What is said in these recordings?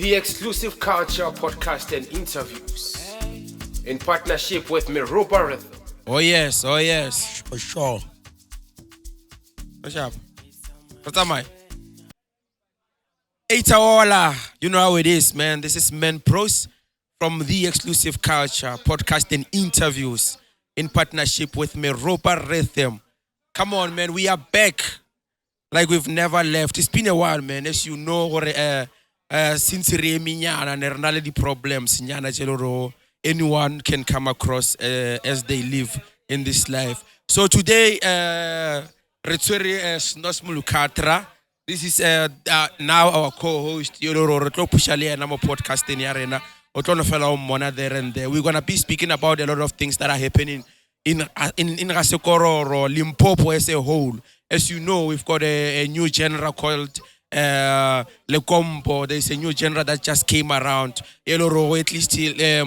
The exclusive culture podcast and interviews in partnership with Meropa Rhythm. Oh yes, For sure. What's up? What's up, man? 8 hour, you know how it is, man. This is Men Pros from The Exclusive Culture podcast and interviews in partnership with Meropa Rhythm. Come on, man, we are back like we've never left. It's been a while, man. As you know, since the problems, anyone can come across as they live in this life. So today, this is now our co-host, podcast in Arena. Monada there and there. We're gonna be speaking about a lot of things that are happening in Rasekoro or Limpopo as a whole. As you know, we've got a new genre called Lekompo. There's a new genre that just came around. At least it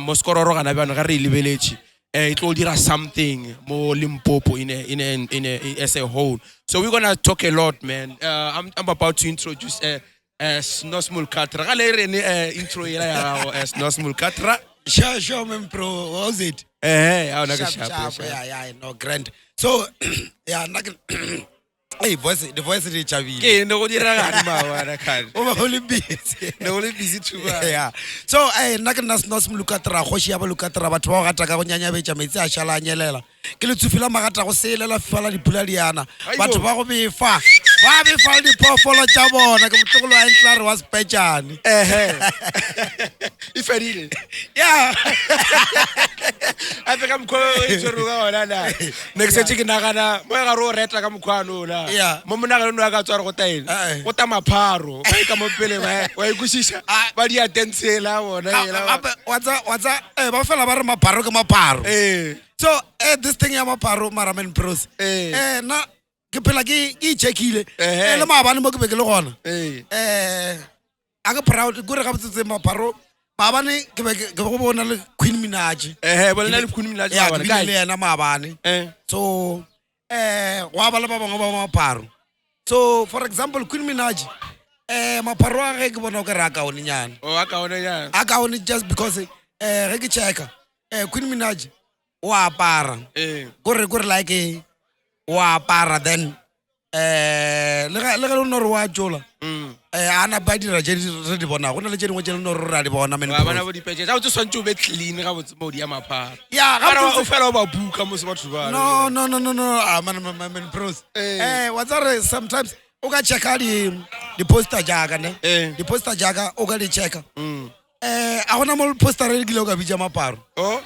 will do something more Limpopo as a whole. So we're gonna talk a lot, man. I'm about to introduce Snosmul Katra. Intro Snosmul Katra. Sure, man, bro. What was it? Sharp. Yeah, no, grand. So, yeah, hey, the voice is Chavi. Only busy. Only busy too. Yeah. So, Nakas Lukatra, Hoshiaba Lukatra, but Taganya Meza Shala Yelela. Kill to Filamata was Sailor Fala di Puladiana. But Vabi Fa. Vabi found the poor follow Jabo, Nakatola and Clara was Pechan. If I did it. Yeah. I think I'm going to next chicken Nagana, where I wrote Retakamquano. Yeah. Momana Nagator Hotel. What am Mapharo? I come up where you see, but you didn't say what's that? Buffalo Mapharo. So, this thing I'm a paro, Maraman Pros. Na Kipelagi, Chekile, Lamaban Mokbegelon. I got proud, good up to the Mapharo. Mabani, Queen Minaj. Well, Queen Minaj, and Mabani. So, Wabalaba Paro. So, for example, Queen Minaj, Mapharo Regonogaraka on Yan. Oh, I got only just because Regi Cheka, Queen Minaj. Wa para gore like wa para then le no wa jola ana ba dira je di bona go na le je dingwe je no ra di bona men bana bo di page tsa o tswantse o be clean ga botse mo di ya Mapharo ya ga o fela ba buka mo se batho ba no man bros what's that sometimes o ka check di poster jaga ne di poster jaga o ka di check a gona mo poster re gile o ka bitsa Mapharo oh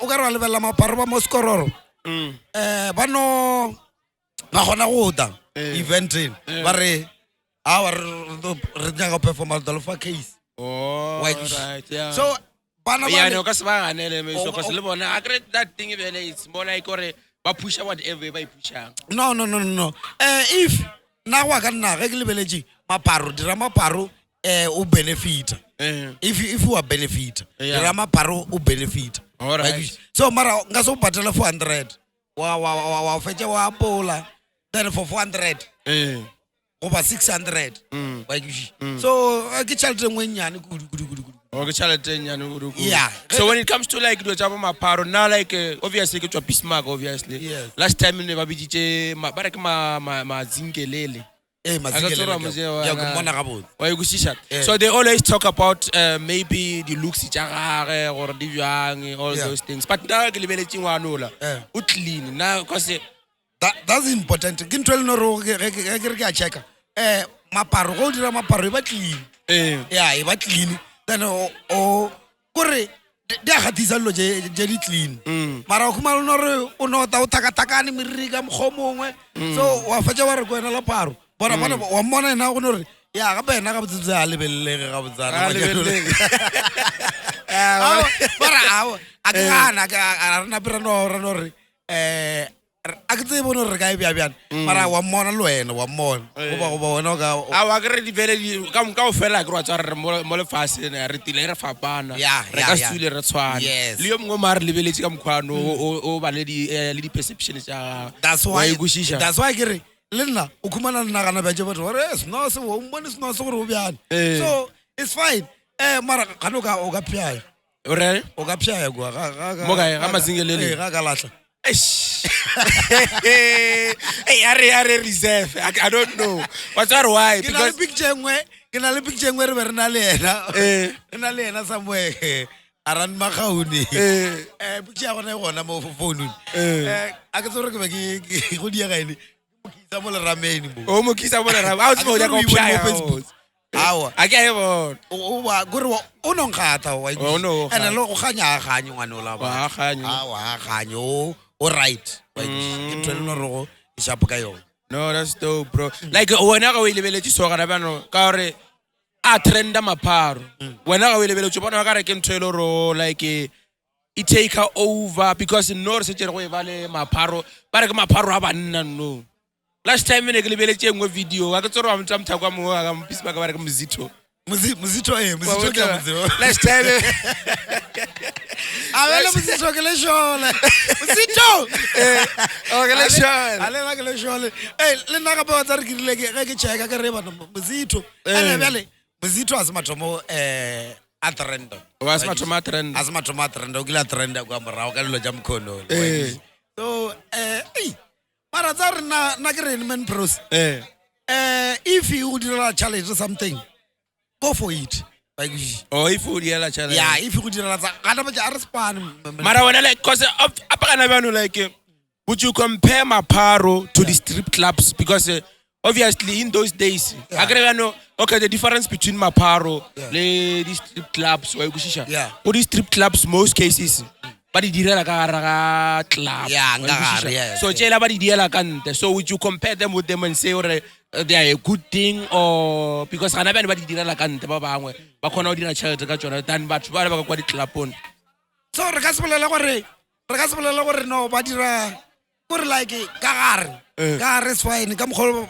o ka re lebella Mapharo ba mo skororo ba no ba gona go da event ba re re nyaka performance the fa case oh right yeah so bana yeah no ka se ba ganele me so ka se le bona I create that thing even it's more like gore ba pusha whatever ba pushang no if na wa ka nna re ke lebeletse Mapharo dira Mapharo o benefit if you are benefit dira Mapharo o benefit. All right. So mara ngaso patela 400 wa fetsa wa pola then for 400 over 600 so ke chalete ngwenyane kudu okay chalete nyane kudu yeah so when it comes to like do tsa Mapharo now like obviously ke tswa Bismarck obviously yes. Last time ne ba biditse ba re ke ma zingelele. So they always talk about maybe the looks or all those things. But now clean now because that's important. Check. Mapharo go dira Mapharo ba clean. Yeah, ba clean. Then gore dia gatisa lo je di clean. Mara go malo no re o no ta takani miriri ka mogomongwe. So wa fetsa wa re go ena la Mapharo. Bona wa mona na go no re ya ga bena ga botse a lebelele ga botsana bara a kana a rena pera no re a ke tse bona re ka bia mara wa mona lo wena wa mona go ba wena ga a wa ke re di vele ka o fela ke re tswa re mo le fase ne re tile re fapana re ka tsule re tshwana le yo mongwe mare le beletse ka mkhwano o ba le di perceptions tsa that's why ke re Lena, ukumana na gana baje but no se wo mbone no se go bjana. So it's fine. mara kano ka o ka pya o re o ka pya go mo ga mazingelele ga ka latla hey are reserve I don't know what's that why because ke na le picture ngwe re be re na le ena ena le ena somewhere aran magauni picture gona gona mo phone a ke tsore ke be ke go dia gaene mo kitsa mo le rameni mo o mo kitsa mo le rameni a o tsmo ya go pya Facebook awa a ke a bona o ba gore o no ngata wa ene lo go ganya ganyo ngwana o la ba awa ganyo o right ke ntwele no rogo e shapo ka yona. No, that's dope, bro. Like when I go lebeletse so ga bana ka re a trenda Mapharo when I go lebeletse bona ga re ke ntwele ro like it take her over because no re se tsere go e ba le Mapharo ba re ke Mapharo a banna no. Last time ne ke lebeletse engwe video ga ke tsore wa mtsamtha kwa mo ga mpisi ba ka ba re ke Mzito ke mzito last time avele mzito ke le shole mzito ke le shole ale ke le shole le nna ga ba tsa re ke rile ke cheka ke re bana mzito ene bjale mzito a se mathomo a trend was mathomo a trend a se mathomo a trend o kila trend kwa morao ka lelo ja mkhono so mara tsa re na ke re man pros if you do a challenge or something go for it. Like, if you do a challenge. Yeah, if you do a challenge. Mara when like cause like would you compare Mapharo to the strip clubs because obviously in those days okay the difference between Mapharo the strip clubs or the strip clubs most cases but di direla ka club so jela ba di diela kante so would you compare them with them and say or they are a good thing or because gana ba di direla kante ba bangwe ba khona o dira child ka tsona than batho ba ba kwa di club on so re ka se bolela gore no ba dira gore like ka gare is fine ka mogolo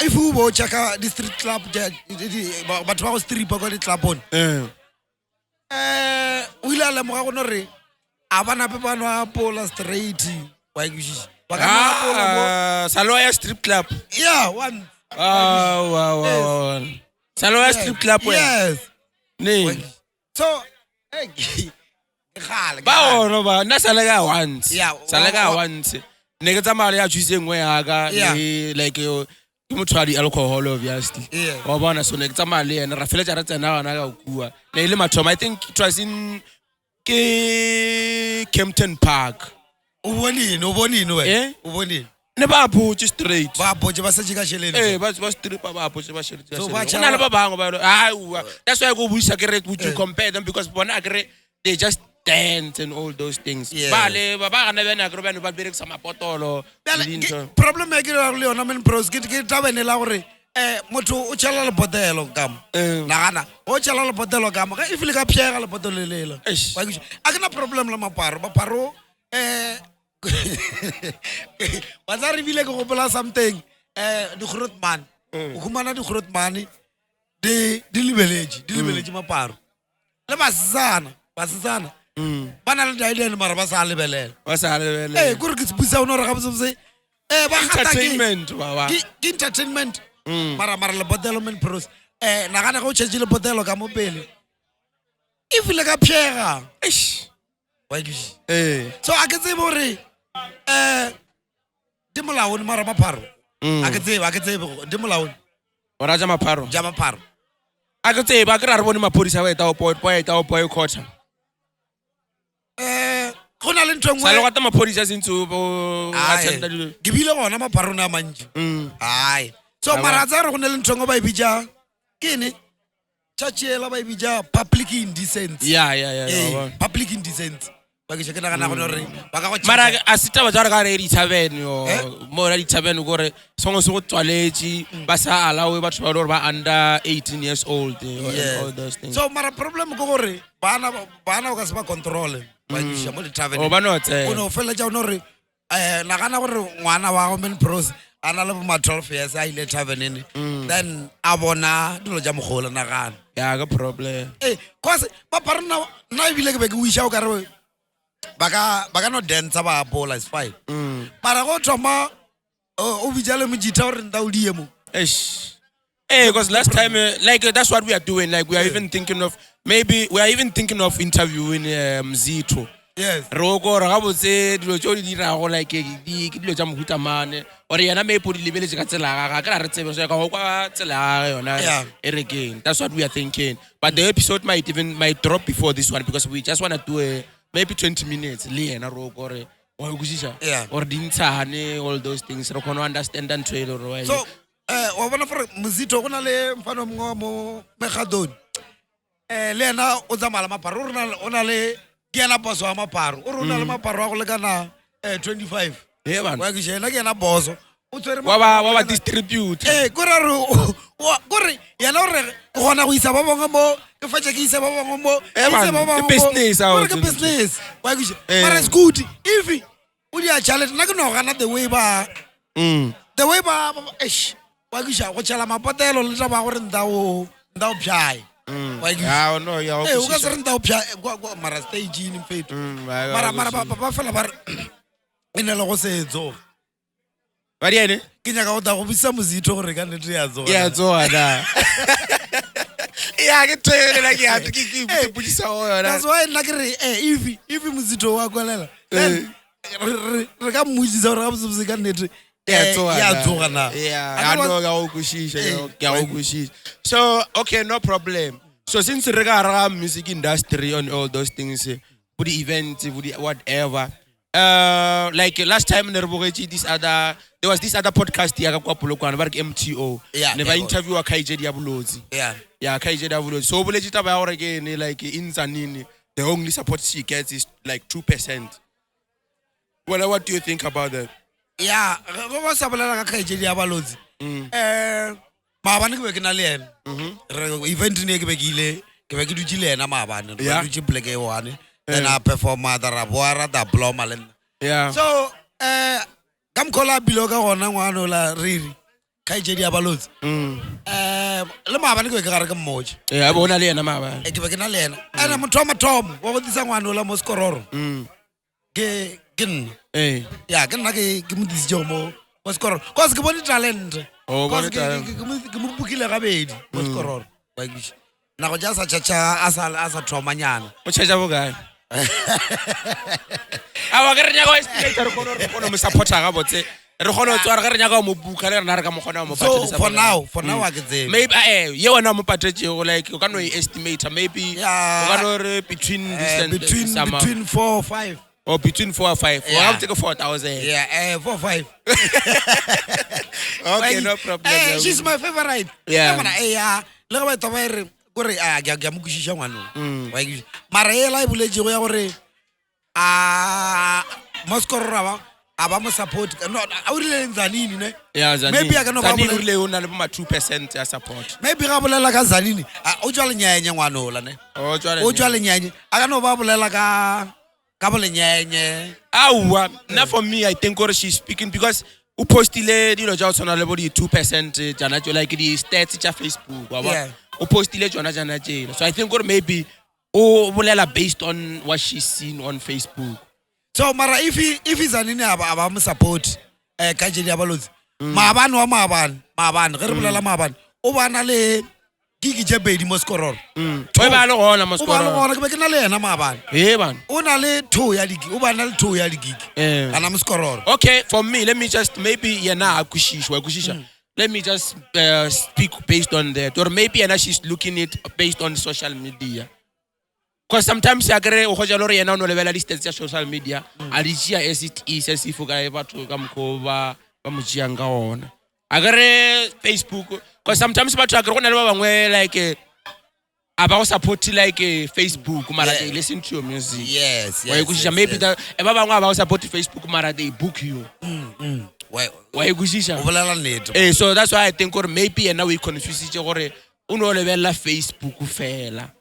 if you go check the street club batho ba go strip ka di club on o ile le mo ga gona re a bana pe bana pola straight wa ikisi ba ka pola Saloya strip club one wow Saloya strip club yes ne so ba ono ba na salega once ne ke tsamaya ya tshwise ngwe ya ka like ke motho a di alcohol obviously wa bona so ne ke tsamaya le ene ra feletsa re tsena bana ka kua ne le mathomo I think it was in ke Kempton Park o bonine we ne ba botse straight ba botse ba se jika shelele ba strip ba botse ba shelele so ba tsana le ba bangwe ba that's why I go buisa ke re would you compare them because bona ke they just dance and all those things ba gana bena ke bana ba berekisa mapotolo problem e ke le yona men pros ke tabenela gore motho o tshela le botelo kam nagana o tshela le botelo kam ga ifile ka pshega le botelo lela a ke na problem la Mapharo wa tsa re bile ke gopola something di grootman o khumana di grootman di lebeletse Mapharo le basetsana bana le dialene mara ba sa lebelela gore ke tsebisa ona re ga botse ba entertainment ke entertainment mara le botelo men pros nagana go tshetse le botelo ka mo pele e file ka pshega so a ke tsebe gore di molaone mara Mapharo a ke tsebe di molaone ora ja Mapharo a ke tsebe a ke ra re bone maphodisa wa eta o boycott go na le ntwengwe sa le gata maphodisa sentse bo attenda ke bile gona Mapharo na mantsi ai so mara tsa re go na le ntwengwe ba ibija ke ne tshachela ba ibija public indecency public indecency ba ke ke na go re ba ka go mara a sita ba tsara ka re di tavern yo mo ra di tavern gore songo se go tswaletse ba sa alawe batho ba re ba under 18 years old and all those things so mara problem go gore bana o ka se ba control ba isha mo di tavern o ba no tse o no fela ja o no re nagana gore ngwana wa go men pros ana le ma 12 years a ile tavern in then a bona dilo ja mogola nagana ya ga problem cause ba parna na ibile ke be ke wisha o ka re baka no dance ba bola is fine mara go thoma o bijale mojita gore nta o die mo Hey, because last time, that's what we are doing. Like, we are even thinking of, interviewing Mzito. Yes. Roko, Rabo said, like, or yana may put the village at again. That's what we are thinking. But the episode might drop before this one because we just want to do maybe 20 minutes. Or all those things. So, understand and trade or so, wabona for Mzito go na le mfano mo Megadon. Lena o tsamala Mapharo ona le ke yana boss wa Mapharo. O rona le Mapharo wa go lekana 25. Yeah man. Wa ke jena ke yana boss. O tsere wa distribute. Gore yana o re gona go isa ba bangwe mo ke fa ke isa ba bangwe mo. Business out. Ke business. Wa ke but it's good if o dia challenge na ke no gana the way ba the way ba wa ke go chala mapatelo le taba gore ndao pjai. Yeah, no, yeah. Eh, o ka se re ndao pjai go mara stage in faith. Mara ba fela ba ene le go setso. Ba di ene? Ke nyaka go ta go bisa Mzito gore ka nete ya zo. Ya zo ana. Yeah, ke tsele la ke hape ke putisa o yona. That's why nna ke re if Mzito wa kwalela. Re ka mmujisa gore ga botse ka nete. So, okay, no problem. So, since regard music industry and all those things, for the events, for the whatever, like last time, there was this other podcast here, MTO. Yeah. Never interview a Khaejedi Balozw. Yeah, Khaejedi Balozw. So, again, like in Zanini, the only support she gets is like 2%. Well, what do you think about that? Yeah, go ba sa bolela ka Khaejedi Balozw. Maabane ke be ke na le ena. Event ne ke be ke dutse le ena maabane. Re dutse Black A1. Then I perform the Raboara da Bloma. Yeah. So kam kola biloga gona ngwana la riri Khaejedi Balozw. Le maabane ke be ke gare ke mmoje. Yeah, bona le ena maabane. Ke be ke na le ena. Ana motho wa mathomo wa go disa ngwana la mo skororo. Ke yeah, ke nna ke mo disitse mo skororo. Cause ke bone talent. Oh, bone talent. Ke mo bukile ga bedi mo skororo. Wa ke na go ja sa chacha asa thomanyana. O chacha bo kae? Awa ke re nya go estimate re kono mo supporter ga botse. Re gona tswa re nya go mo buka le rena re ka mo gona mo patela. So for now I get there. Maybe ye wona mo patetse go like o ka no estimate maybe o ka no re between between 4 or 5. Or between 4 or 5. Yeah. I'll take a 4,000. Yeah, 4 or 5. Okay, no problem. She's my favorite. Yeah. Le ba to ba re gore ga mo kushisha ngwana. Wa ke mara e la ibuletse go ya gore Moskorora ba mo support. No, a o rile Zanini ne? Yeah, Zanini. Maybe I can Zanini rile o na le ma 2% ya support. Maybe ga bolela ka Zanini. O tswa lenyenye ngwana ola ne? O tswa lenyenye. A ka no ba bolela ka lenyenye. Not for me, I think she's speaking because who postile Johnson on level 2% jana like the stats cha Facebook. Yeah. Who postile jana. So I think maybe bolela based on what she's seen on Facebook. So mara if Zanini aba mo support Khaejedi Balozw. Maabane ge re bolela maabane. O bana le gigi je bedi mo skororo. O ba le gona mo skororo. O ba le gona ke be ke na le ena maabane. Man. O na le 2 ya di gigi. O ba na le 2 ya di gigi. Ana mo skororo. Okay, for me, let me just maybe yena akushisha. Let me just speak based on that, or maybe she's looking it based on social media. Because sometimes I agree o goja lore yena no level distance ya social media. Alicia as it is as if ga batho ka mkhoba ba mojianga ona. Agare Facebook because sometimes batho agree gona le ba bangwe like aba go support like Facebook mara they listen to your music. Yes. Maybe that ba bangwe aba go support Facebook mara they book you. Why kushisha? So that's why I think or maybe and now we confuse each other. Uno lebella Facebook fela.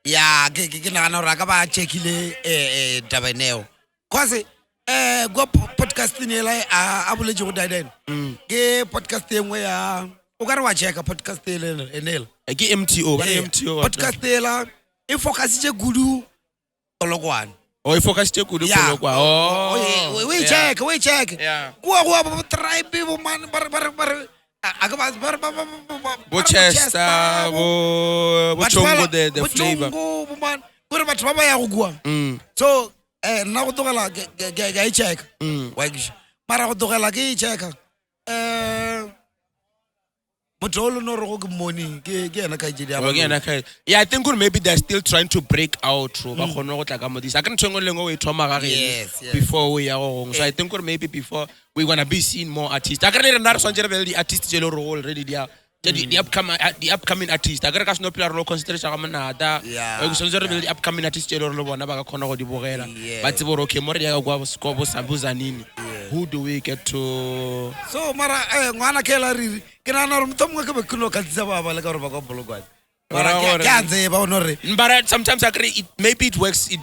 Yeah, ke na na ra ka ba checkile tabeneo. Cause go podcast ni la a boletse go daiden. Ke podcast engwe ya o ka re wa checka podcast enela. Ke MTO. Podcast ela e focus je gudu olokwana. Oh, e focus je gudu olokwa. Oh. We check. Yeah. Go tribe people man bar Bochester, Bochongo, the flavor. So, now go to la check. Mara go to la check. Motolo no rogo money. Yeah, I think maybe they're still trying to break out. I can before we are. So I think maybe before we're gonna be seeing more artists. I can the artists already there. The upcoming artist. I got no player consideration Monada. The upcoming artist but who do we get to? So Mara ngwana kela riri ke na re mtomwe ke bekhulo ka tsaba baba le ka re ba go bolo kwa. But sometimes I agree maybe it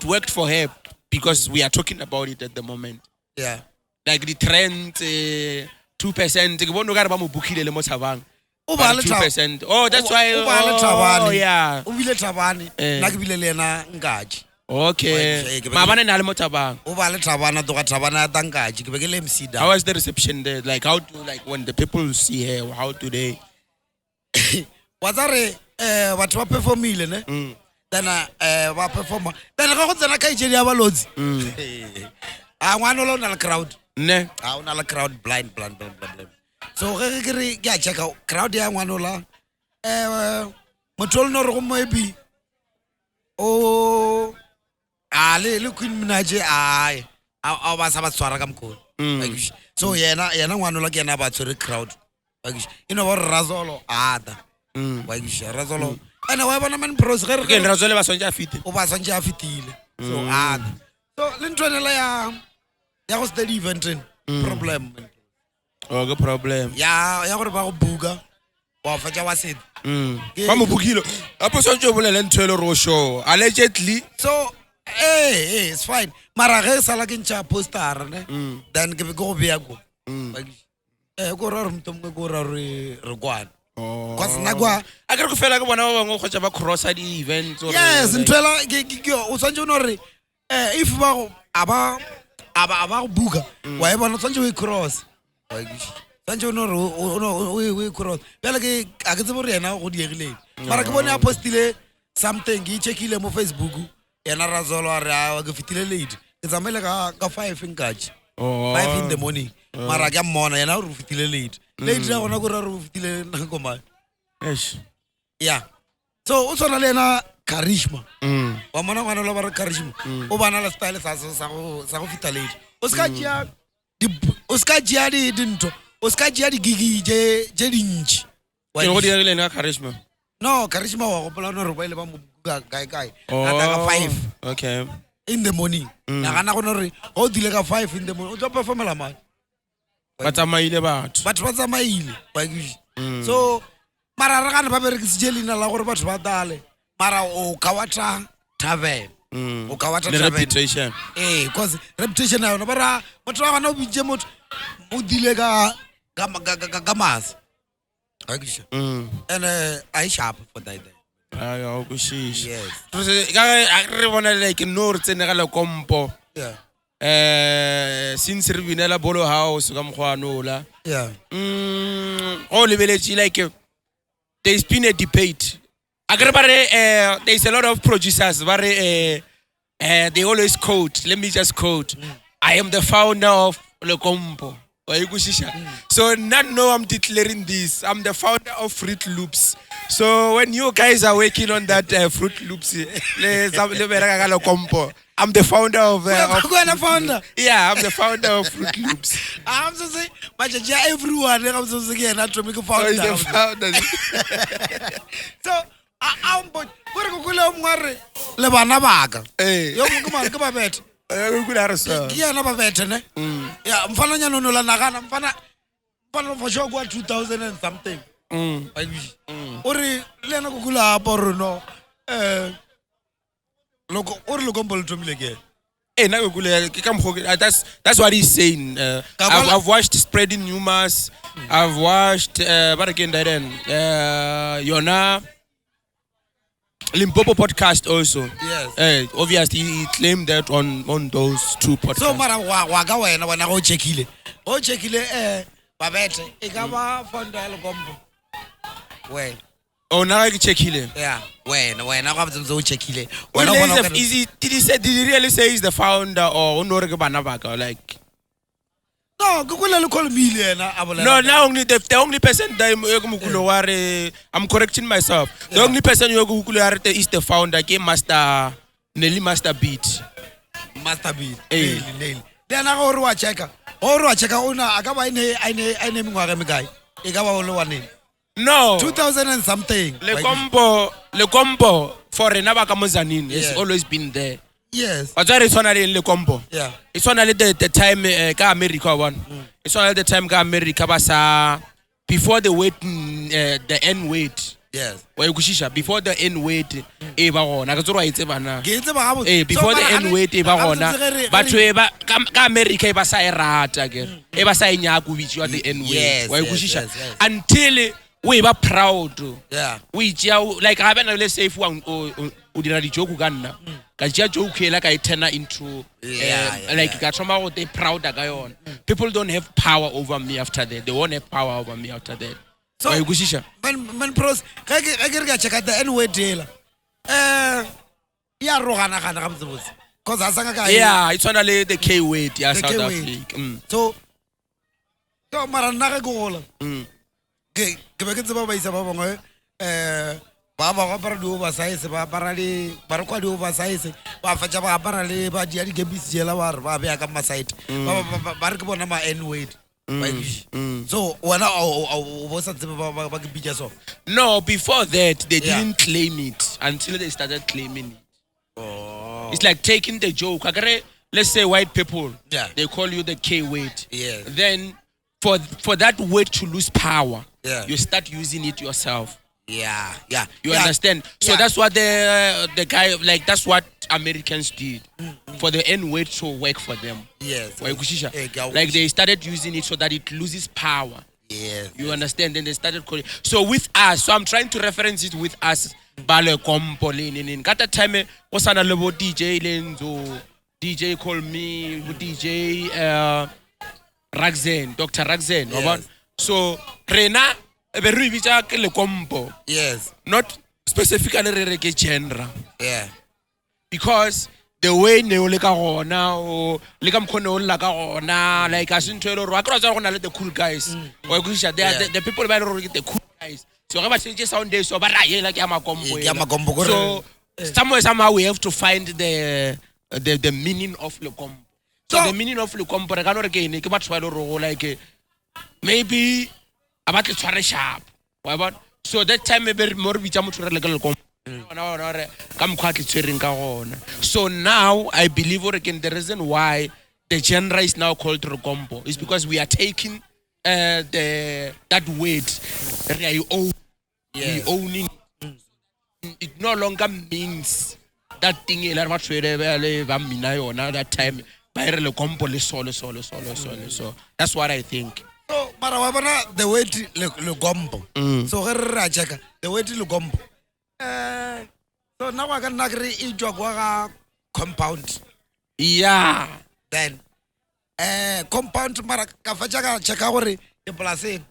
worked for her because we are talking about it at the moment. Yeah. Like the trend 2% ke bona ga re ba mo bukile le mo tshabang. 2%. Oh, that's why. Oh, yeah. Ubile Tabani, Nakibile Lena Ngaji. Okay. Mabane na le mo tshabang. Ubale Tabana to Tabana Dangaji, Begele MC. How was the reception there? Like how do when the people see her, how do they? Was what to perform million? Then what performer. Then I go to the Khaejedi Balozw. I want alone a crowd. Ne. I want a crowd blind. So get check out crowd ya ngwanola motolo no re go maybe o le Queen Minaje a ba sa ba tswara ka mkhulu so yena ngwanola ke yena ba tsore crowd you know what Razolo ada Razolo ana wa bona man bros ge ke Razolo ba sonja fiti o ba sonja fitile so ada so le ntwanela ya go steady event problem. Oh, good problem. Yeah, ya gore ba go buka. Wa fa ja wa set. Ba mo bukilo. Apo sonjo bolela ntwelo ro show. Allegedly. So, it's fine. Mara ge sala ke ntsha poster ne. Then ke go bea go. Go ra mtomwe go ra re kwana. Oh. Kwa sna kwa. A ke go fela ke bona ba bangwe go tsa ba cross di events or. Yes, ntwela ke o sonjo no re if ba go aba go buka. Wa e bona sonjo we cross. Sanjo no we cross bela ke a ke tsebo re yena go diegile mara ke bone a postile something ke checkile mo Facebook yena Razolo a re a ke fitile late ke tsamele ka 5 ngaji 5 in the morning mara ke mona yena o fitile late ya gona go ra re fitile nako ma yes yeah so o tsona le na charisma wa mona ngwana lo ba re charisma o bana la style sa go fitile late o ska jia di dinto o ska jia di gigi je dinchi ke go dirile na charisma no charisma wa go pela no re ba ile ba mo guy ka 5 okay in the morning na gana go no re o dile ka 5 in the morning o tlo performela man ba tsamaile batho ba tsamaile ba so mara re gana ba berekisitse lena la gore batho ba dale mara o ka watsa tavern o ka watsa tavern reputation because reputation na yona bara motho wa gana o bitse motho o dile ka mas and I sharp for that ay o go shish yes ga re bona like no re tsene ga Lekompo yeah since re binela bolo house ka mogwanola yeah o lebeletse like there's been a debate there's a lot of producers they always quote, let me just quote, I am the founder of Lekompo. So no, I'm declaring this. I'm the founder of Fruit Loops. So when you guys are working on that Fruit Loops, I'm the founder of founder. Yeah, I'm the founder of Fruit Loops. I'm so say, but everyone I'm so say not to make a founder. So I'm but gore go kula ngware le bana baka yo go ma ke ba beta go kula re sa ke yana ba beta ne ya mfana nya no la nagana mfana for sure go 2000 and something ore le na go kula aporo no Lekompo tomile ke na go kula ke ka mgo that's what he's saying I've watched Spreading Rumors I've watched but again Yona Limpopo podcast also. Yes. Obviously he claimed that on those two podcasts. So mara wa ga wena go checkile. O checkile Babete, ikaba founder Lekompo. When? Oh, now I check here. Yeah, when I have to check here. Did he really say he's the founder or like? No, Google call me. No, now only the only person that I'm correcting myself. The only person you is the founder, game master, Nelly Master Beat. Master Beat. Nelly. Then I go to check. Or check out. I got my name. I name guy. I got all one name. No. 2000 and something. Lekompo for another Kamuzanin. It's always been there. Yes. But it's only in Lekompo. Yeah. It's only the time America one. It's only the time America basa before the weight the end weight. Yes. Before the end weight before the end weight but America basa erata ke basa inyaku which you are the end weight until we were proud. Yeah. We like I haven't let's say if one udira di joke ganna. Kajia joke like I turn into like Gachoma they proud guy on. People don't have power over me after that. They won't have power over me after that. So man pros I get check at the end way deal. Yeah, Rohana cause asanga guy. Yeah, it's only the K weight, yeah, South Africa. So Maranaga go Quebec Baba para do oversize, para ali, para qual do oversize, para fazer para ali, para diário que bis ela vai ver a cama site. Para que bom nama end weight. So when was that so? No, before that they didn't claim it until they started claiming it. Oh. It's like taking the joke. Let's say white people, they call you the K weight. Yeah. Then for that weight to lose power, you start using it yourself. Yeah. You understand? So that's what the guy like. That's what Americans did for the N word to work for them. Yes. Like they started using it so that it loses power. Yes. You understand? Then they started calling. So with us, so I'm trying to reference it with us. Balozw in at that time was an level DJ Lenzo. DJ called me DJ Raxen, Dr. Raxen. Yes. So Rena. Yes. Not specifically genre. Yeah. Because the way neoleka gona or leka mkhono la ka gona like asintwelo ro akro tsa gona le the cool guys. Or they are the people that are the cool guys. So ga ba change sound day so ba ra yela ke amakombo. So somehow we have to find the meaning of Lekompo. So the meaning of Lekompo re ka no re ke ene ke batho ba le ro like maybe about the tshware sharp. So that time maybe more bitsa motho re le ke Lekompo. So now I believe the reason why the genre is now called Lekompo is because we are taking that weight we owning it no longer means that thing that time so that's what I think. So Marawabana the weight Lekompo. So the weight Lekompo. So now I can agree in compound. Yeah. Then compound Marakafajaga Chakawari the placing.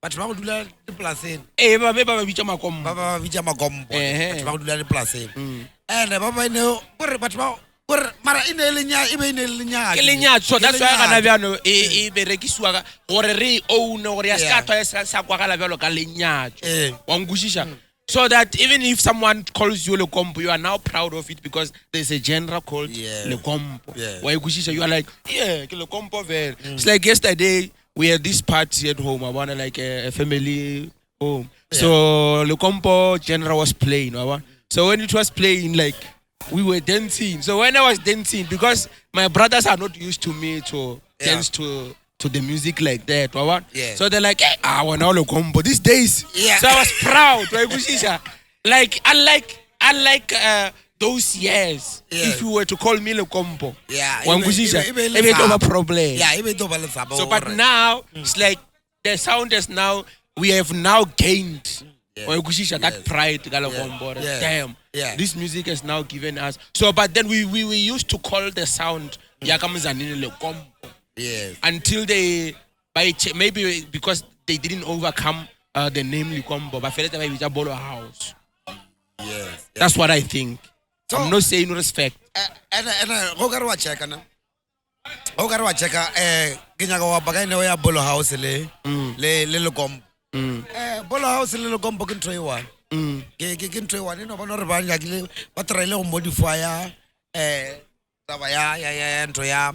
But how do you the placing? Baba Vichamakom. Baba Vichamakom. But how do you the placing? And Baba know, but Mara in Elinya, so that's why I have no Berekiswaga or a re own or a Sakwala Wangushisha. So that even if someone calls you Lekompo, you are now proud of it because there's a genre called Lekompo. Why you are like, Lekompo. It's like yesterday we had this party at home. I wanted like a family home. So Lekompo genre was playing. So when it was playing, like we were dancing. So when I was dancing, because my brothers are not used to me to dance to the music like that. So they're like, I want all Lekompo these days. So I was proud. Like unlike those years, if you were to call me Lekompo, a problem. So but now it's like the sound is now we have now gained that pride. Damn. This music has now given us. So but then we used to call the sound Lekompo. Until they maybe because they didn't overcome the name Lekompo, but felt maybe it's a Bolo house. Yes. That's what I think. So, I'm not saying respect. And go go check na. Go go check ke nyaka wa baka ne ya Bolo house le Lekompo. Bolo house le Lekompo ke ntwe one. Ke ntwe one no bona re ba nyakile ba try le go modify taba ya ntwe ya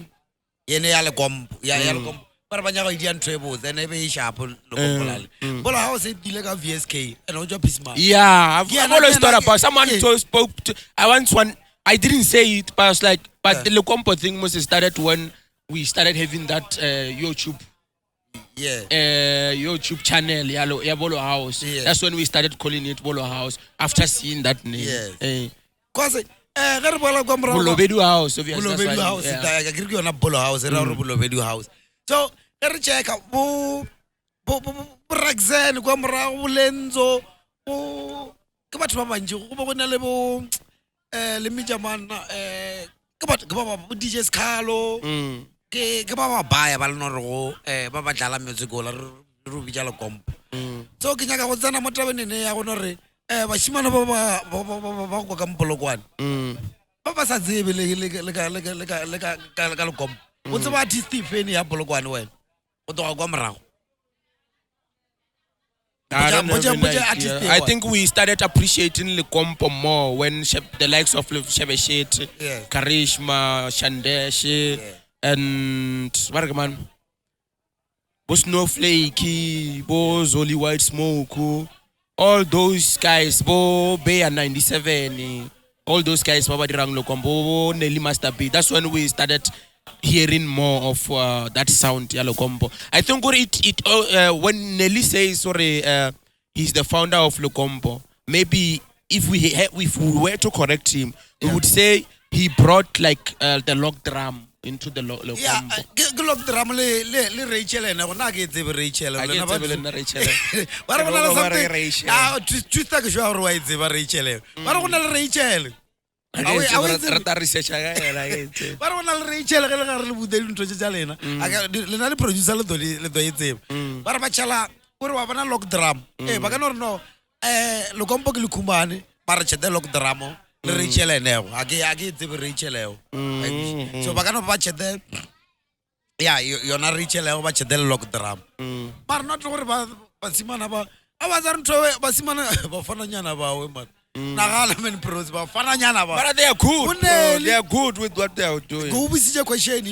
yene ya Lekompo ya Lekompo. But ba nyaka idea ntwe then e be sharp Lekompo lale. Bolo house e dile ka VSK and o jo pisma. Yeah, I've always thought about someone spoke to, I didn't say it, but I was like, but the Lekompo thing must have started when we started having that YouTube channel, yeah, Bolo House. Yeah. That's when we started calling it Bolo House after seeing that name. Yes. Cause Bolobedu House, obviously. Bolobedu House. I agree with you on Bolo House. Bolobedu House. So, let's check out. Braxen, Gomra, Lenzo, Kabatwamanju, Ubonalebo, Lemijaman, Kababa, DJ Scalo, Kababa Baya, Balnoro, Baba Jala Musicola, Ruby Jalacom. So, Kinaka was done a Motavan in Honore, Bashimana Baba Campologuan. Papa Sazi, Galacom. What's about Stephen Apologuan? What do I go around? I think we started appreciating Lekompo more when the likes of Shebeshet, Karishma, Shandesh, and Wargaman, Bo Snowflake, Bo Zoli White Smoke, all those guys, Bo Bay and 97, all those guys, Baba Dirang Lekompo, Nelly Master B. That's when we started hearing more of that sound, Lekompo. I think when Nelly says, he's the founder of Lekompo, maybe if we were to correct him, we would say he brought like the lock drum into the Lekompo. Yeah, lock drum le Rachel and I get the Rachel. I get the Rachel. What about Rachel? Ah, Twister go show right the Rachel. What about Rachel? I research but when I Rachel I got producer le but bachala we wa lock drum ba ka no Lekompo ke Lekumane ba re chete lock drum le Rachel ene a ke the Rachel so ba ka no ba chete yona Rachel ba chete lock drum but not gore ba simana ba abaza ntwe ba simana ba fana nyana ba we man. But they are good. They are good with what they are doing. Go visit your question.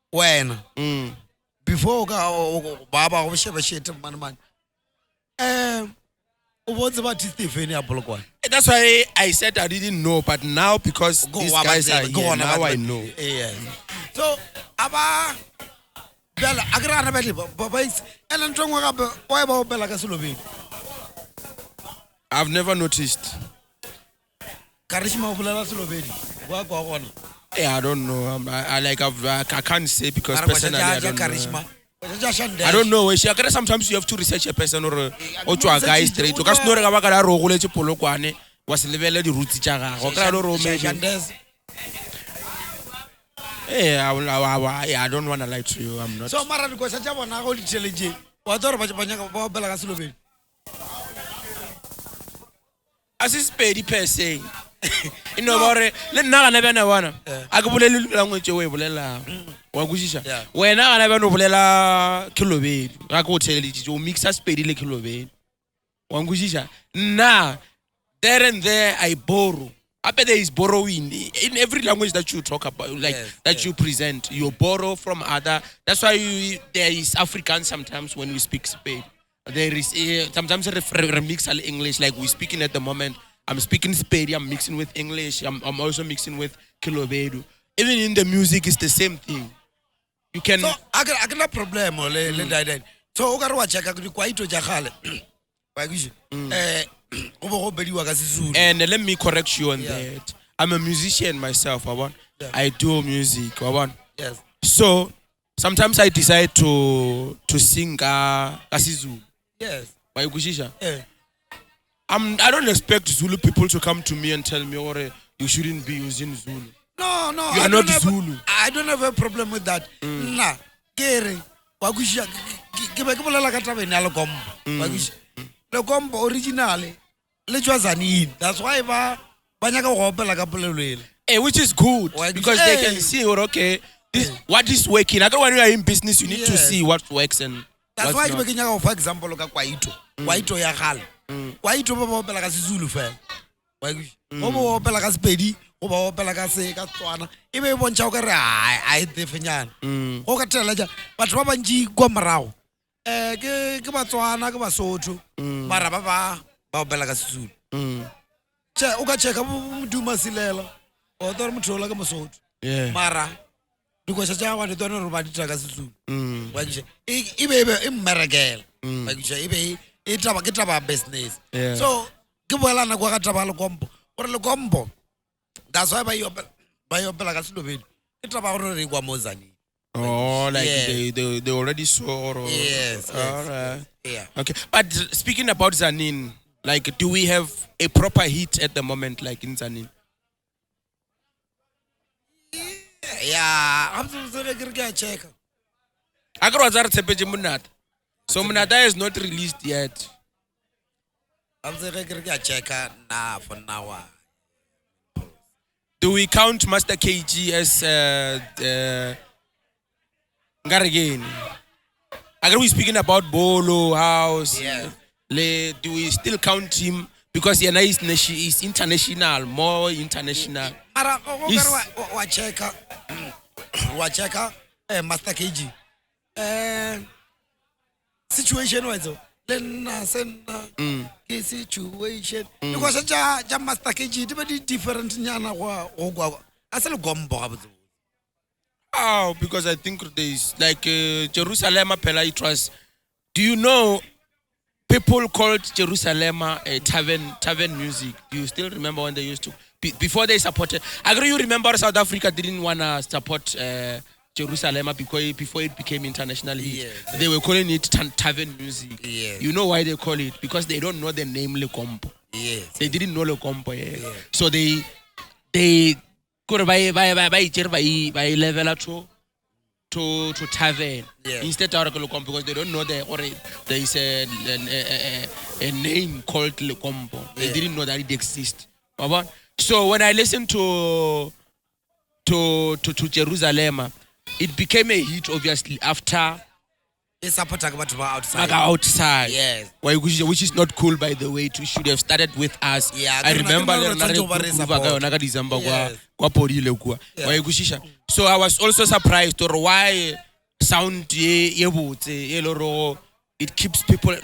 When before Baba was a shit man. What's about Stephen Apollo? That's why I said I didn't know, but now because these guys are here, now I know. Yeah. So, Abba Bella, Agrana Belly, Babais, and I'm trying to why about Bella Casulubi. I've never noticed. Karishma Slovenia. Yeah, I don't know. I can't say because personally I don't know. I don't know. Sometimes you have to research a person or to a guy straight. Because no regaba ro gole polo kwane was level the roots jaga. I don't want to lie to you. I'm not. So Mara because I want to go to challenge. What are about Bella Slovenia? As is pedi per se. You know about it. Let na never na wana. Akubule language we bulela. Wa kushisha. Wena never no bulela kilobedi. Akuthelele you mix us pedi le kilobedi. Wa kushisha. Na there and there I borrow. I bet there is borrowing in every language that you talk about, like you present. You borrow from other. That's why there is African sometimes when we speak Spain. There is sometimes a remix English like we're speaking at the moment. I'm speaking Spedi, I'm mixing with English. I'm also mixing with Kilobedu. Even in the music, it's the same thing. You can. So I got no problem. So I got to watch. I got to quite to Jahale. And let me correct you on that. I'm a musician myself. I do music. Yes. So sometimes I decide to sing Kasizu. Yes. I don't expect Zulu people to come to me and tell me, you shouldn't be using Zulu. No. You are not Zulu. I don't have a problem with that. Nah, kere wa kusha ke be ke bolela ka tabeng ya Lekompo. Wa kusha Lekompo originally le tswa Zanini. That's why ba nyaka go opela ka polelwele. Which is good because they can see okay, this what is working. I when you are in business you need to see what works and that's why ke be ke nyaka for example ka Kwaito ya gale. Kwaito ba opela ka Sezulu fela. Wa kusha go bo opela ka Sepedi go ba opela ka se ka Tswana e be bontsha o ka re ai defenyana go ka tela ja batho ba bantsi kwa morago ke Batswana ke Basotho mara ba opela ka Sezulu che o ka cheka moduma silela o tor motho la ka Mosotho mara dikosha tsa wa ditone re ba ditra ka Sezulu wa ntse e be e mmerekela wa ntse e be e taba ke taba business so ke boelana kwa ka taba Lekompo gore Lekompo. That's why by your Silobedi. It's about Mozani. Oh, like they already saw. Or, yes. All right. Yeah. Okay. But speaking about Zanin, like, do we have a proper hit at the moment, like in Zanin? Yeah. I'm going to check. I got Monada. So Monada is not released yet. I'm going to check now for now. Do we count MasterKG as Ngaragain? Are we speaking about Bolo House? Yeah. Do we still count him because Yana is international, more international? Wacheka MasterKG. Situation was situation because MasterKG different nyana go asele Gombo. Oh, because I think there is like Jerusalem Pella it was. Do you know people called Jerusalem a tavern music? Do you still remember when they used to before they supported? I agree. You remember South Africa didn't wanna support Jerusalem before it became international hit. Yes. They were calling it tavern music. Yes. You know why they call it? Because they don't know the name Lekompo. Yes. They didn't know Lekompo. Yeah. Yes. So they could by level to tavern instead of Lekompo because they don't know there is a name called Lekompo. They didn't know that it exists. So when I listened to Jerusalem, it became a hit obviously after outside. Yes. Which is not cool by the way. It should have started with us. Yeah, I remember so I was also surprised or why sound it keeps people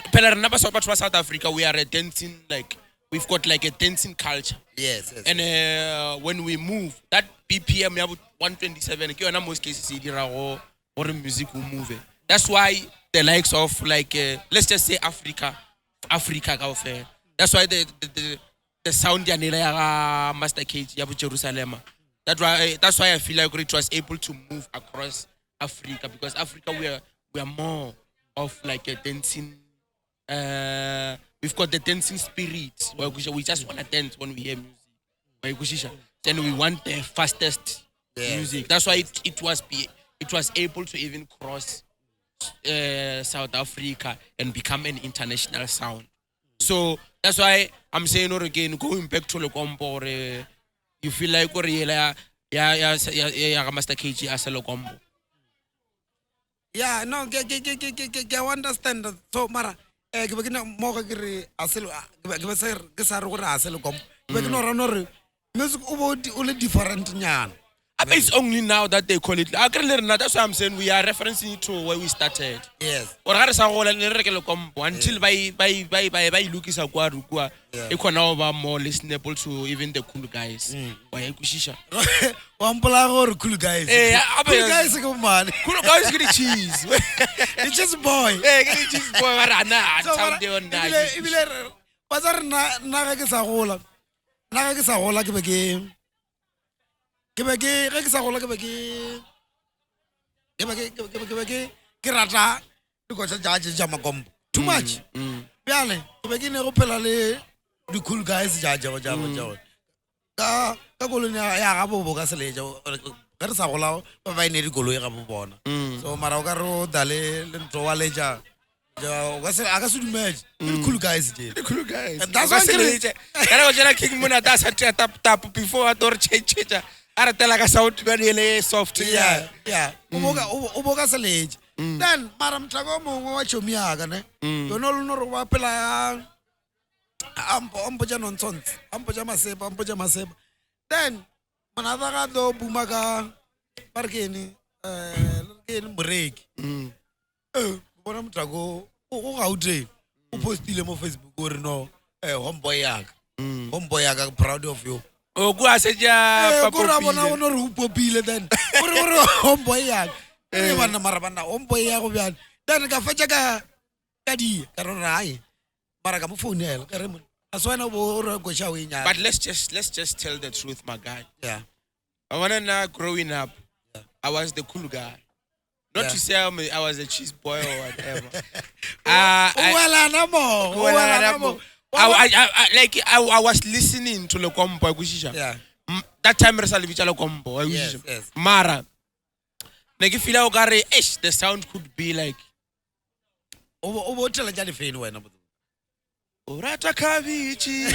South Africa we are a dancing like we've got like a dancing culture. Yes. And when we move, that BPM 127, most cases or music will move. That's why the likes of like let's just say Africa. That's why the sound MasterKG Jerusalem. That's why I feel like it was able to move across Africa because Africa we are more of like a dancing. We've got the dancing spirit. We just want to dance when we hear music. Then we want the fastest music. That's why it was able to even cross South Africa and become an international sound. So that's why I'm saying again, going back to Lekompo, you feel like MasterKG as a Lekompo. Yeah, no, I understand. So Mara. Music different. It's only now that they call it. That's why I'm saying we are referencing it to where we started. Yes. Until by look is more listenable to even the cool guys. Cool guys. Cool guys man. Cool guys get cheese. It's just boy. Get cheese boy. Ke rata dikotsa ja Makombo too much bjale ke be ke ne go phela le di cool guys ja ka koloni ya ga bobo ka seleja ga re sa gola ba ba ine dikoloi ga bo bona so mara o ka ro dale le ntlo wa leja ja o ka se aga se dumetse the cool guys did the cool guys that's why kana go jela king Monada sa tap before ator change ara tela ka sound ba le soft yeah o boka se leje then mara mtlago mo wa chomiaka ne yona lo no ro ba pela ampo ja nonsense ampo ja maseba then Monada ga do bumaka parkeni break bona mtlago o gaute o postile mo Facebook o re no homeboy yaka proud of you o kwa se ja papa go ra bona o no re upopile then o re homeboy yaka e bana mara bana homeboy ya go bjana then ka fetša ka di ka re ai mara ka mo phone ela ka re mo aswana bo re go sha o inya but let's just tell the truth my guy yeah I wanna growing up I was the cool guy. Not to say I was a cheese boy or whatever. I was listening to Lekompo. Yeah. That time I live Lekompo. Yes. Mara. Like feel like the sound could be like. Over tell a jelly fan when Orata Khaejedi.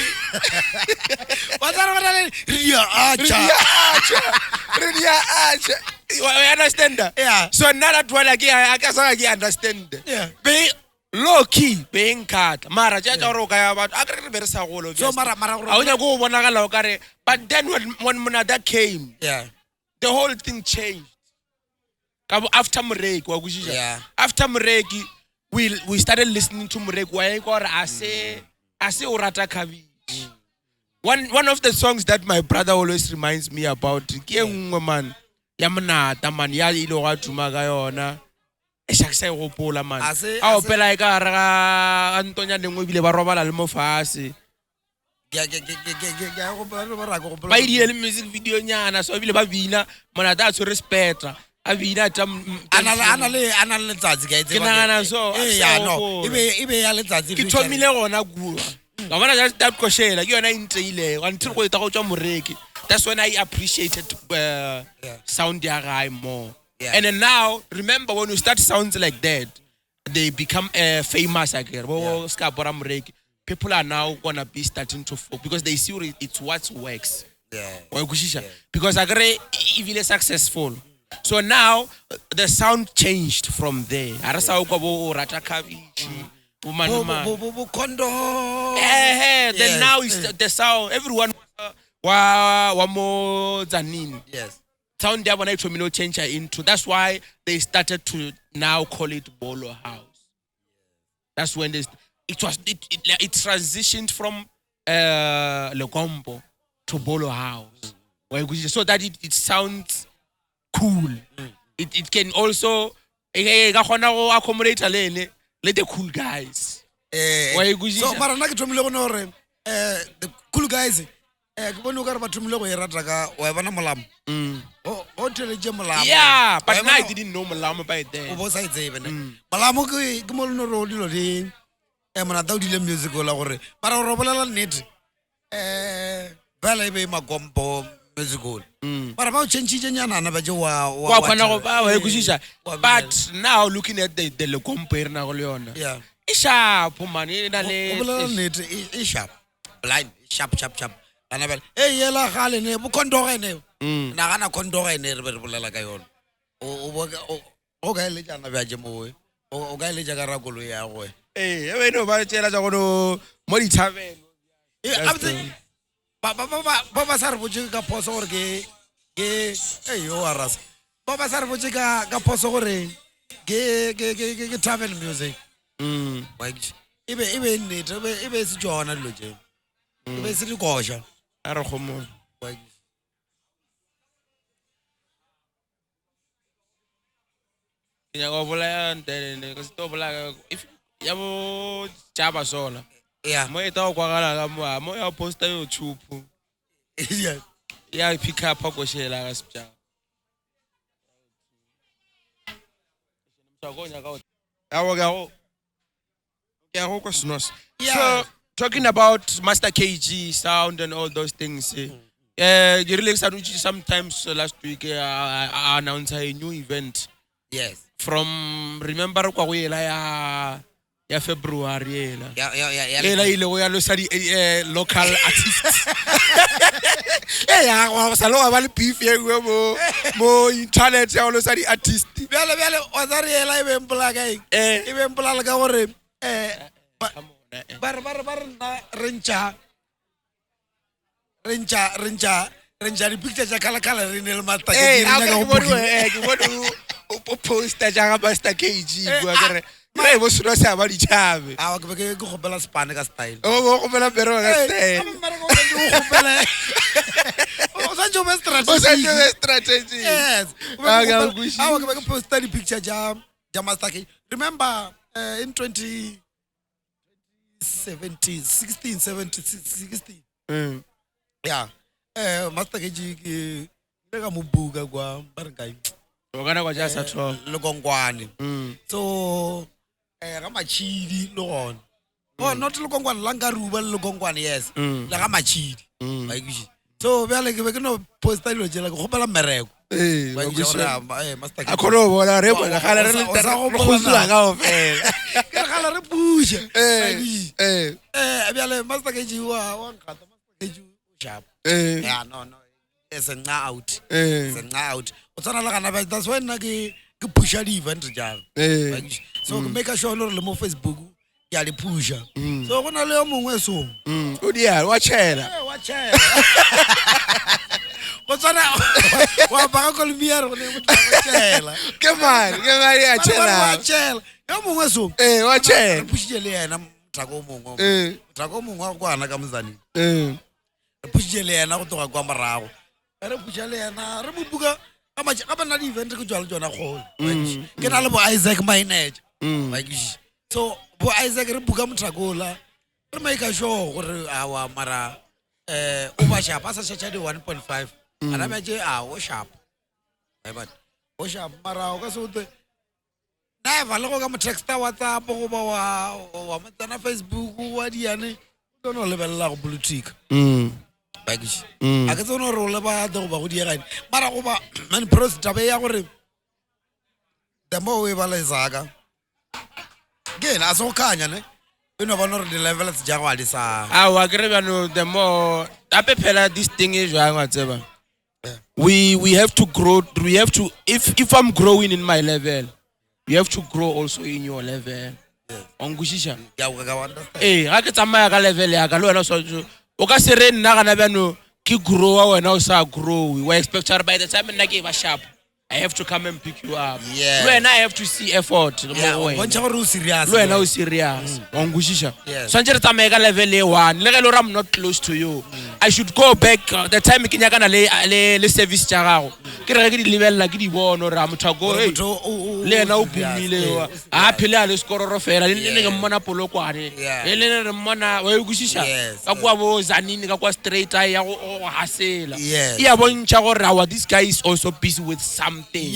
What's that? Ria You understand that? Yeah. So now that one again, I guess I understand. Yeah. Be low key, being cut. Mara, jaja roka ya but I can't very sagolo. So mara. I wanna go one agala. But then when Monada came, yeah, the whole thing changed. After Murek, yeah. After Murek, we started listening to Murek. I say Orata Khaejedi. One of the songs that my brother always reminds me about, man, Yamana, man, ya ilo ga tumaga yona. E shaksa go pola man. A o pela ka ra Antonia lengwe bile ba robala le mo fase. Ba ile music video nyana so bile ba bina Monada a tshwere spectra. A bina ana le tsatsi ga itse ba. So yeah no. Ibe ya le tsatsi. Ke thomile gona gua. Ga bona just that koshela ke yona intile until go ita go tswa moreki. That's when I appreciated sound ya guy more. Yeah. And then now, remember when you start sounds like that, they become famous again. People are now gonna be starting to folk because they see it's what works. Yeah. Because I agree if it is successful. So now the sound changed from there. Then now it's the sound. Everyone wa mo zanin. Yes. Sound there when I told me no change into. That's why they started to now call it Bolo House. That's when it transitioned from Lekompo to Bolo House. So that it sounds cool. It can also accommodate let the cool guys. So marana ke thomile gone hore the cool guys ke bone ka re bathomile go irata ka wa bana molamo o teleje molamo. Yeah, but now I didn't know molamo by then. O bo sa itsebe ne molamo ke mo leno ro dilo di Monada o dile music la gore para ro bolela nnete bala ibe magompo musical para ba o change nyana na ba je wa khona go ba wa ikushisa. But now looking at the Lekompo e rena go le yona. Yeah. Sharp man ina le sharp blind sharp ana hey yela gale ne bo kondoge ne na gana kondoge ne re bolela ka yona o ga ile jana ba je mo o ga ile jaga rakolo ya go we no ba tshela ja go mo di tavern ba sa re botse ka poso gore ke yo aras ba sa re botse ka poso gore ke tavern music ibe nnete ibe se jona dilo je ibe se di kosha a re gomo ya go bola ntene ke sto bola if ya mo tshaba sola mo eta go kwagala ka mo ya posta yo chupu ya pick up go shela ka spja So talking about MasterKG sound and all those things, Sometimes last week I announced a new event. Yes. From remember ya February Yeah. ile go ya local artists. Ya salo ba le beef ye mo internet ya lo sadi artist. Bale o tsare ela e beng bola kae? E beng bola le ka gore bar na rencha di picture tsa kala re ne le mata ke o poster ja ga MasterKG bua kere re bo sura sa ba di chabe a ke ke go bela spane ka style o go bela pero ka style o sa jo strategy yes a ke poster di picture ja MasterKG. Remember in 16 yeah MasterKG ke ka mobuka kwa barengai o kana kwa jasa tho Lekongwane. So ga machidi lo gone oh not Lekongwane langaruba Lekongwane yes la ga machidi so bjale ke be ke no posta lo jela go gopela mereko a kholo bona re bona gala re le go khuzwa ga ofela ke gala re pusha bjale MasterKG wa nkata MasterKG sharp yeah no it's a out o tsana la kana that's why nna ke pusha di event jang so ke make sure le mo Facebook ya di pusha so gona le mongwe so o dia wa chela o tsana wa ba ko le mier go ne mo tshela ke mari ya chela yo mongwe so wa chela pushile le yena mthako mongwe kwa ana ka mzani pushile le yena go toga kwa marago re pusha le yena re mo buka ga bana di event ke tswala tsona go ke na le bo Isaac manager so bo Isaac re buka mothakola re make sure gore awa mara o ba sharp asa chacha di 1.5 ana ba je o sharp but o sharp mara o ka so te never le go ka mo texta WhatsApp go ba wa motana Facebook wa diane o no lebella go politic a ke tsone re o le ba go ba go diegane mara go ba man pros tabe ya gore the more we balezaka again a so khanya ne eno bona re di levels ja go a di sa wa ke re bano the more ape phela this thing is jang wa tseba we have to grow if I'm growing in my level you have to grow also in your level ongushisha ya go ka wanda ga ke tsamaya ka level ya ka le wena so o ka se re nna gana bjano ke grow wena o sa grow we expect her by the time nna ke ba sharp I have to come and pick you up wena I have to see effort bontsha gore o serious wena o serious ongushisha so nje re tsamaye ka level e 1 le ge lo I'm not close to you I should go back the time ke nyakana le service tša gago ke re ke di lebella ke di bona ra mothago le yena o bumile a phele a le skororo fela le nne ke mmona polokwane le re mmona wa ugushisha ka kwa bo zanini ka kwa straight eye ya go hasela ya bontsha gore this guy is also busy with something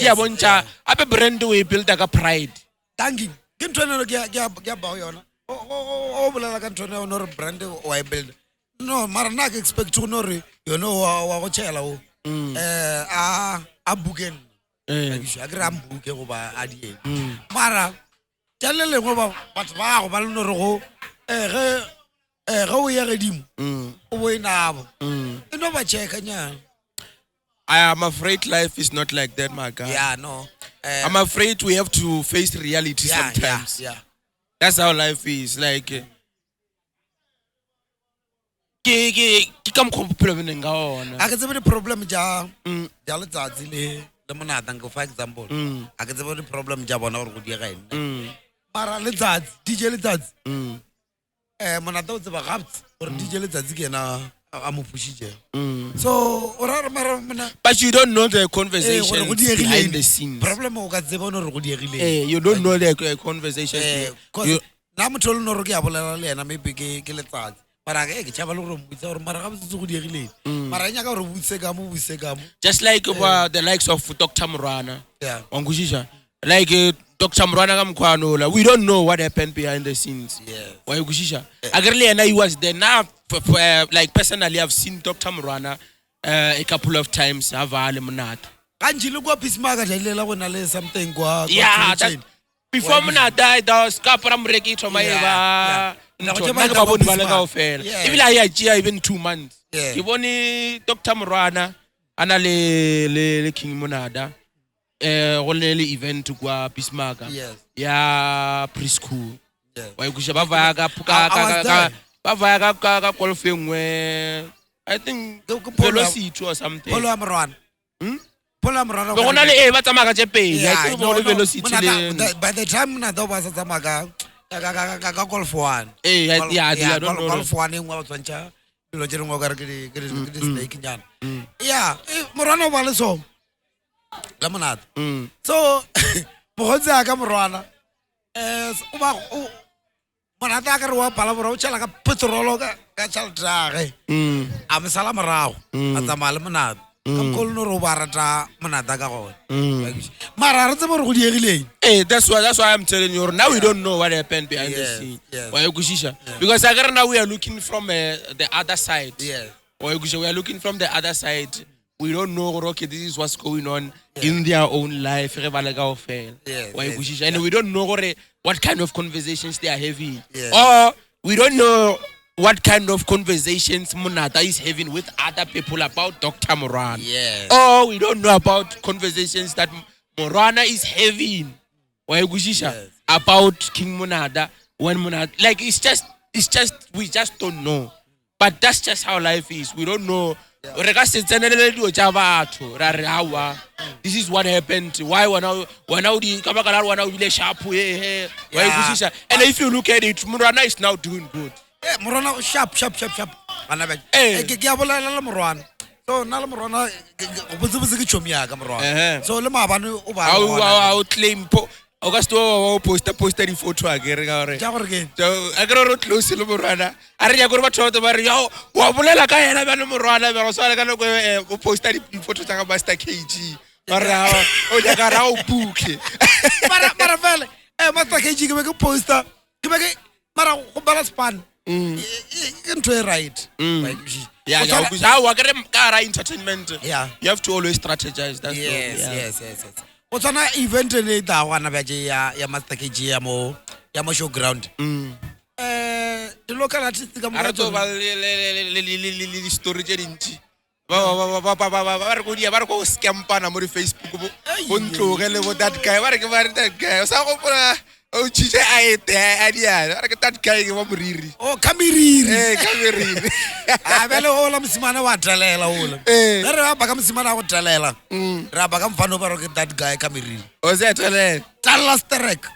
ya bontsha ape brand we build ka pride tangi ke ntwana ke ba yona o bolela ka ntwana no re brand o I build no mara na ke expect to no re you know wa go tshela o a buken a gra mbuke go ba a die mara tšalele go ba batho ba go ba le no re go ge o ya gedimo o bo inabo eno ba cheka nya I am afraid life is not like that, my guy. Yeah, no. I'm afraid we have to face reality sometimes. Yeah. That's how life is. Like, ke kam go phela bene nga ona a ke tsebe di problem ja letsatsi le Monada go for example a ke tsebe di problem ja bona gore go diega eng mara letsatsi DJ letsatsi Monada o tseba gaps gore DJ letsatsi ke na a mo pushije so ora mara mna but you don't know the conversation behind the scenes problem o ka tseba no re go diegile you don't know the conversation na motho le no re ke a bolela le yena maybe ke letsatsi mara ke tšaba le gore mbutsa gore mara ga botse go diegile mara nya ka gore butse ka mo just like the likes of Dr. Murana wangushisha like Dr. Murana ka mkhwano we don't know what happened behind the scenes why ugushisha agerle yena he was there now like personally, I've seen Dr. Morana a couple of times. Monada. Something yeah, that, before Monada, there was Kapram Reki to my even 2 months. Even Dr. Morana, Anale King Monada, only event to go Pismaga. Yeah, preschool. Why could Bavaga Bavaga qualifying where I think Velocity or something. Polamran. Polamran. By the time Nado was at Tamaga, golf one. Yeah, I don't know. Golf one in Waltoncha, yeah, Morano Balozw. Lamanat. So, Poza Camarana. Manatakarwa Palavrocha like a petrologa, Gachal Drare. I'm Salamarao at the Malamanad. I'm calling Robarata Manatagaho. Hey, that's why I'm telling you. Now we don't know what happened behind the scene. Because now we are looking from the other side. We are looking from the other side. We don't know, okay, this is what's going on in their own life. And we don't know what kind of conversations they are having. Or we don't know what kind of conversations Monada is having with other people about Dr. Morana. Or we don't know about conversations that Morana is having about King Monada when Monada, like it's just we just don't know. But that's just how life is. We don't know. This is what happened. Why and if you look at it, Morana is now doing good. Morana sharp. So Nalamorana so I would claim Augusto posted photo again. So I got close to Morana. I didn't go to the Mario. Wabulela Kayana Morana, but also I got posted photo of MasterKG. Marao book. Maravelle, MasterKG, make a poster. You make it Marabala's into a right. Yeah, entertainment. Yeah, you have to always strategize. That's yes. What's an event in it? One of MasterKG, Yamo showground. The local artistic storage. Scampana Facebook. That guy. Oh, chiche idea. That guy khameriri. Oh, khameriri. Khameriri. Abele hola msimana wa tralela hola. Ra ba ka msimana wa tralela. Ra ba ka mfano ba roke that guy khameriri. O se tralela. Talasterek.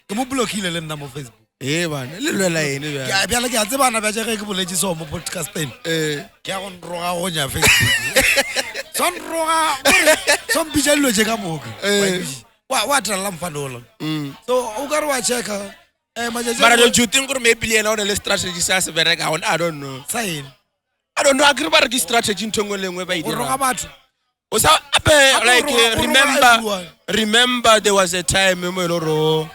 Ke mo blockile le nna mo Facebook. Bana le lwela ene ba. Ya bjale ke a tsebana ba jege ke boletse so mo podcasteng. Ke a go nroga go nya Facebook. Son roga son bijalo je ka moka. What a lamfanola. So, Ugarwa checker. But don't you think maybe on the strategy says I don't know. Saying. I don't know. I agree about this strategy in Tongoleng. Remember there was a time event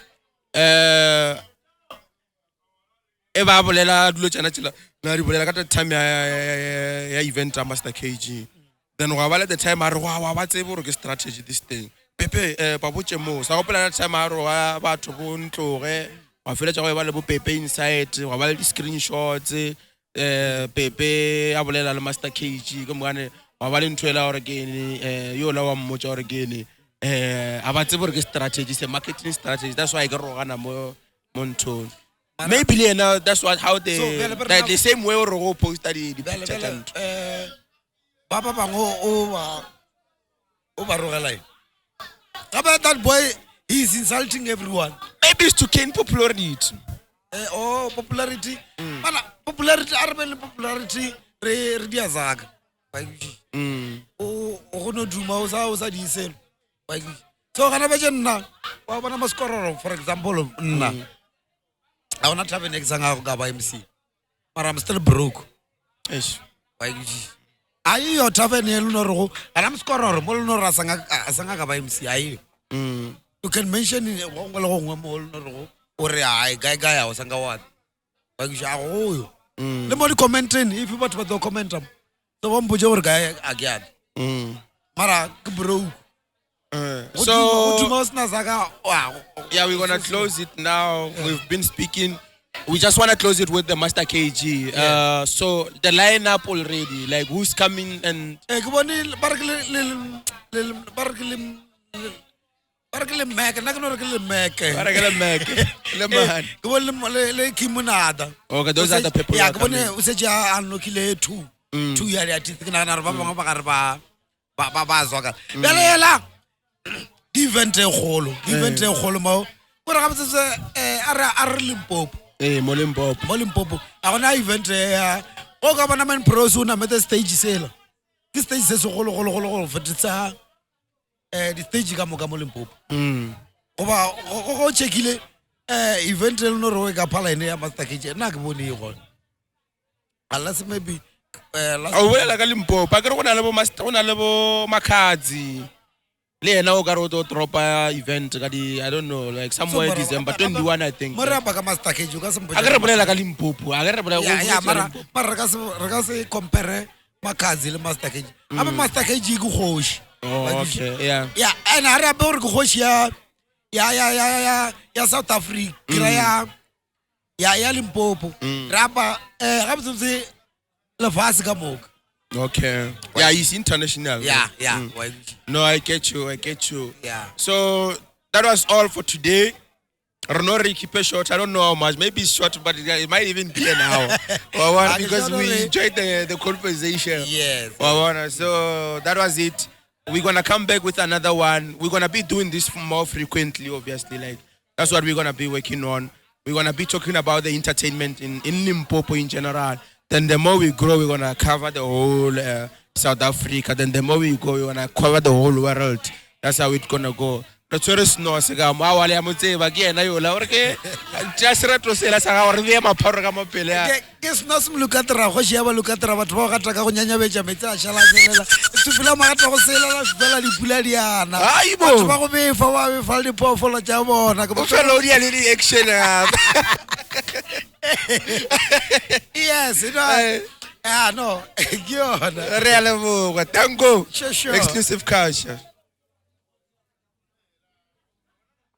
MasterKG. Then at the time what's able to strategy this thing. Pepe, Pabuche Mo, Saopla Tamaro, Batobun, Tore, or Fletcher, Pepe inside, or screenshots, Pepe, Abuela, MasterKG, Gumane, or Valentuela again, Yola Mocho again, about strategies, a marketing strategy. That's why I got Rogana Monton. Maybe now that's how they, the same way Rogo posted the picture. Papa Bango over Rogalai. About that boy, he's insulting everyone. Maybe it's to gain popularity. Popularity. Popularity, urban popularity, Rediazag. No Duma was outside the same. So, I never know. For example, I will not have an exam of Gaba MC. But I'm still broke. Yes. Are you your tavern and I'm scorer, Molnora Sanga by MC? You can mention in a or I guy was Sangawat. le mo di commenting if batho ba do commenta so ba mboje gore ga a ke yana mara ke bro so yeah, we're gonna close it now. We've been speaking. We just want to close it with the MasterKG. So the lineup already, like who's coming and Monada. Okay, those are the people. Yeah, two years event e golo mo gore ga botse are Limpopo mo Limpopo a gona event ya go ka bona man pros una met stage sela ke stage se golo fetsa di stage ka mo Limpopo go ba go checkile event le no re ka phala ene ya MasterKG nna ke bone e gona unless maybe o bolela ka Limpopo ba ke re go na le bo master go na le bo Makhadzi le ena o ka re o tropa event ka di I don't know like somewhere December 21 I think mara ba ka MasterKG ka sempo a ke re bolela ka Limpopo a ke re bolela ya mara re ka se compare Makhadzi le MasterKG aba MasterKG go goshi okay yeah and ara ba re go goshi ya South Africa kira ya Limpopo rapa ga botse le fase ka moka. Okay. Yeah, he's international. Yeah. No, I get you. Yeah. So that was all for today. I don't know, keep it short. I don't know how much. Maybe it's short, but it might even be an hour. Because we enjoyed the conversation. Yes. So that was it. We're gonna come back with another one. We're gonna be doing this more frequently, obviously. Like that's what we're gonna be working on. We're gonna be talking about the entertainment in Limpopo in general. Then the more we grow, we're gonna cover the whole South Africa. Then the more we go, we're gonna cover the whole world. That's how it's gonna go. The tourists know us. Just Mapharo ka mapele. Guess no some look at the go sheba look at the batho ba ga taka go nyanya betja metsi a shala tselela. Tse fela ma ga go sela fela di pula di ana. Batho ba go befa wa befa di pofolo tja bona. Go fela o di ale di action. Yes, no. No. Real. Tango. Sure. Exclusive culture.